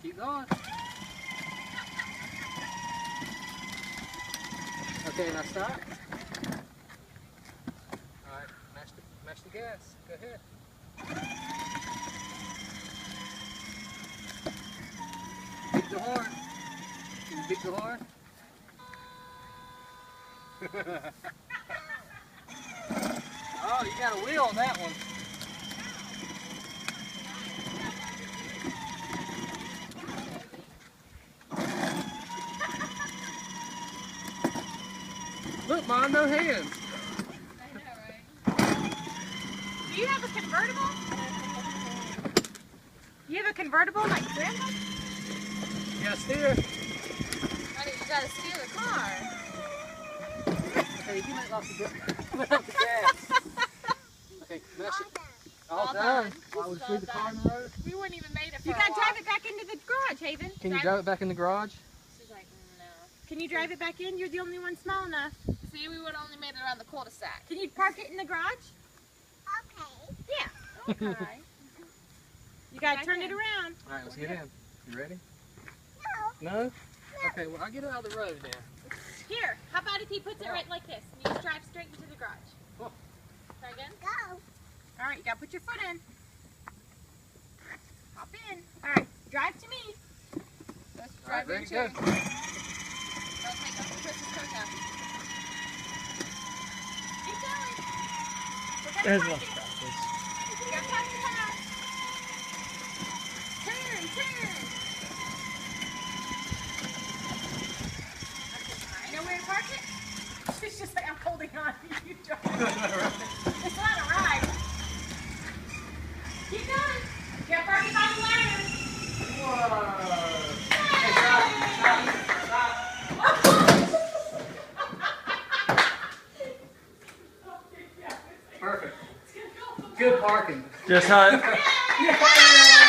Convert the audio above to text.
Keep going. Okay, now stop. Alright, match the gas. Go ahead. Beat the horn. Can you beat the horn? Oh, you got a wheel on that one. Look, Mom, no hands. I know, right? Do you have a convertible? You have a convertible like Grandma? You gotta steer. Honey, you gotta steer the car. Okay, you might off the gas. Okay, that's it. All done. I would leave the car in the road. We wouldn't even made it for You a gotta while. drive it back into the garage, Haven. Can you drive it back in the garage? She's like, no. Can you drive it back in? You're the only one small enough. See, we would have only made it around the cul-de-sac. Can you park it in the garage? Okay. Yeah. Okay. You gotta I turn can. it around. All right, let's get in. You ready? No. Okay, well, I'll get it out of the road then. Here, how about if he puts it right like this? And you just drive straight into the garage. Oh. Try again? Go. All right, you gotta put your foot in. Hop in. All right, drive to me. Let's All right, drive ready in to go. too. Don't make Uncle Chris's coat out. Keep going. There's We're one. gonna pass it. Go past the house. Turn, turn. You know where to park it? It's just like I'm holding on. You drive. It's not a ride. Keep going. You gotta park it by the ladder. Hey, stop. Perfect. Good parking. Just how. Yeah.